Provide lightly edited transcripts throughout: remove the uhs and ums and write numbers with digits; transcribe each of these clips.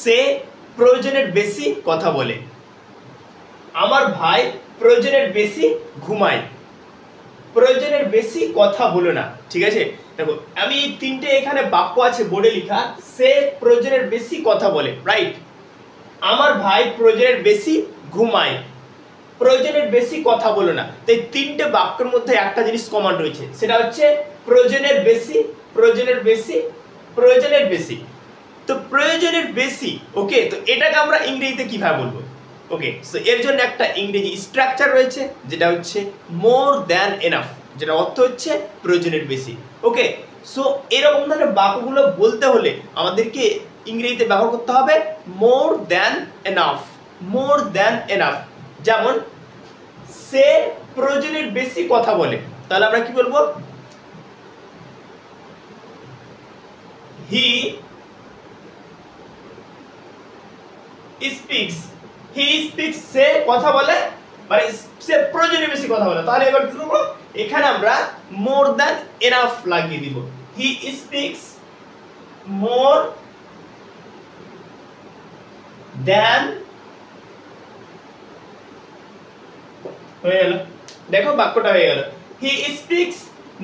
সে প্রয়োজনের বেশি কথা বলে। আমার ভাই প্রয়োজনের বেশি ঘুমায়। প্রয়োজনের বেশি কথা বলো না। ঠিক আছে, দেখো আমি তিনটে এখানে বাক্য আছে বোর্ডে লেখা। সে প্রয়োজনের বেশি কথা বলে, রাইট। আমার ভাই প্রয়োজনের বেশি ঘুমায়। প্রয়োজনের বেশি কথা বলো না। তো এই তিনটে বাক্যের মধ্যে একটা জিনিস কমন রয়েছে, সেটা হচ্ছে প্রয়োজনের বেশি, প্রয়োজনের বেশি, প্রয়োজনের বেশি। তো প্রয়োজনের বেশি, ওকে, তো এটাকে আমরা ইংরেজিতে কিভাবে বলবো? ওকে, সো এর জন্য একটা ইংরেজি স্ট্রাকচার রয়েছে যেটা হচ্ছে মোর দ্যান এনাফ, যেটা অর্থ হচ্ছে প্রয়োজনের বেশি। ওকে, সো এরকম ধরনের বাক্যগুলো বলতে হলে আমাদেরকে ইংরেজিতে ব্যবহার করতে হবে মোর than enough, more than enough. যেমন সে প্রয়োজনের বেশি কথা বলে, তাহলে আমরা কি বলবো? হি স্পিক্স, হি স্পিক্স, সে কথা বলে, মানে সে প্রয়োজনের বেশি কথা বলে। তাহলে এবার কি করব? এখানে আমরা মোর দ্যান এনাফ লাগিয়ে দিব। হি স্পিক্স মোর দ্যান, হয়ে গেল, দেখো বাক্যটা হয়ে গেল। He speaks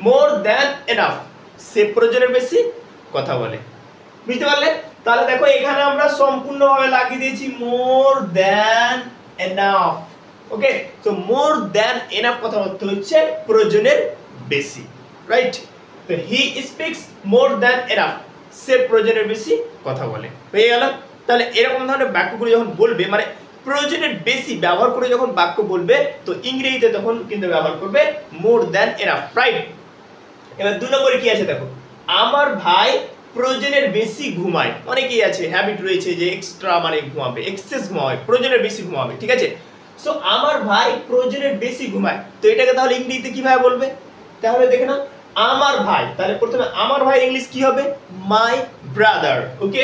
more than enough, সে প্রয়োজনের বেশি কথা বলে। বুঝতে পারলে? তাহলে দেখো এখানে আমরা সম্পূর্ণভাবে লাগিয়ে দিয়েছি more than enough. Okay, so more than enough কথা অর্থ হচ্ছে প্রয়োজনের বেশি, রাইট। তো he speaks more than enough, সে প্রয়োজনের বেশি কথা বলে। হয়ে গেল। তাহলে এরকম ধরনের বাক্যগুলো যখন বলবে, মানে প্রয়োজনের বেশি ব্যবহার করে যখন বাক্য বলবে, তো ইংরেজিতে তখন কিন্তু ব্যবহার করবে মোর দ্যান এনাফ, রাইট। এবার 2 নম্বরে কি আছে দেখো, আমার ভাই প্রয়োজনের বেশি ঘুমায়। অনেকেই আছে হ্যাবিট রয়েছে যে এক্সট্রা মানে ঘুমাবে, এক্সেস ঘুমাবে, প্রয়োজনের বেশি ঘুমাবে। ঠিক আছে, সো আমার ভাই প্রয়োজনের বেশি ঘুমায়, তো এটাকে তাহলে ইংরেজিতে কিভাবে বলবে? তাহলে দেখে নাও, আমার ভাই, তাহলে প্রথমে আমার ভাই ইংলিশ কি হবে? My brother. Okay,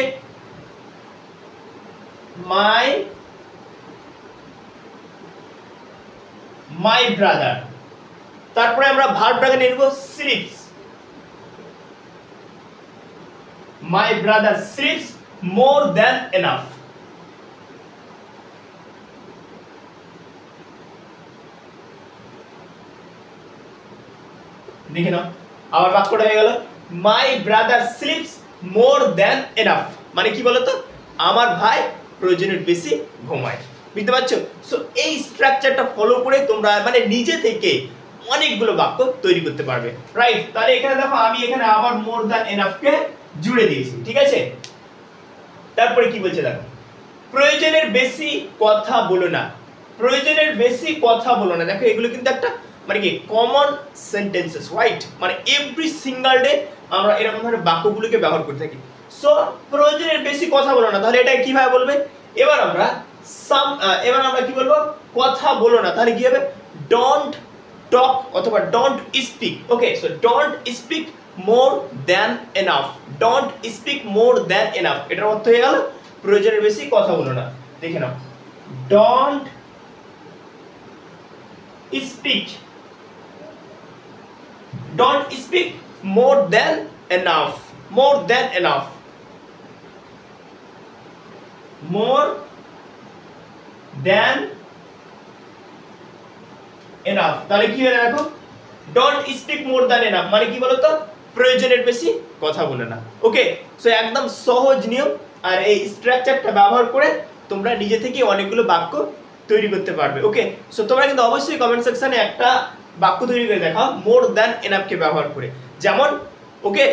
my brother. তারপরে আমরা ভার্বটাকে নিয়ে নেব slips. My brother sleeps more than enough. দেখে নাও, আবার বাক্যটা হয়ে গেল my brother sleeps more than enough, মানে কি বলতো? আমার ভাই প্রয়োজনের বেশি ঘুমায়। বুঝতে পারছো? সো এই স্ট্রাকচারটা ফলো করে তোমরা মানে নিজে থেকে অনেকগুলো বাক্য তৈরি করতে পারবে, রাইট। তাহলে এখানে দেখো আমি এখানে আবার মোর দ্যান এনাফ কে জুড়ে দিয়েছি। ঠিক আছে, তারপরে কি বলছে দেখো, প্রয়োজনের বেশি কথা বলো না। প্রয়োজনের বেশি কথা বলো না, দেখো এগুলো কিন্তু একটা মানে কি কমন সেন্টেন্সেস, রাইট। মানে এভরি সিঙ্গেল ডে আমরা এরকম ধরনের বাক্যগুলোকে ব্যবহার করে থাকি। সো প্রয়োজনের বেশি কথা বলো না, তাহলে এটা কিভাবে বলবে? এবার আমরা কি বলবো? কথা বলো না, তাহলে কি হবে? ডোন্ট টক অথবা don't speak. Okay, so don't speak more than enough, don't speak more than enough, এটার অর্থ হয়ে গেল প্রয়োজনের বেশি কথা বলো না। দেখে নাও, don't speak, don't speak more than enough, more than enough, more than enough. তাহলে কি হলো দেখো, don't speak more than enough মানে কি বলতো? প্রয়োজনের বেশি কথা বলে না। ওকে, সো একদম সহজ নিয়ম, আর এই স্ট্রাকচারটা ব্যবহার করে তোমরা নিজে থেকে অনেকগুলো বাক্য তৈরি করতে পারবে। ওকে, সো তোমরা কিন্তু অবশ্যই কমেন্ট সেকশনে একটা বাক্য তৈরি করে দেখাও মোর দ্যান এনাফ কে ব্যবহার করে। যেমন ওকে,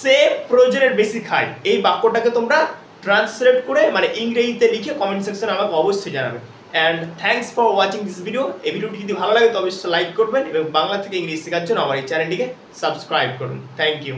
সে প্রয়োজনের বেশি খায়, এই বাক্যটাকে তোমরা ট্রান্সলেট করে মানে ইংরেজিতে লিখে কমেন্ট সেকশনে আমাকে অবশ্যই জানাবে। And thanks for watching this video. এই ভিডিওটি যদি ভালো লাগে তো অবশ্যই লাইক করবেন এবং বাংলা থেকে ইংরেজি শেখার জন্য আমার এই চ্যানেলটিকে সাবস্ক্রাইব করুন। Thank you.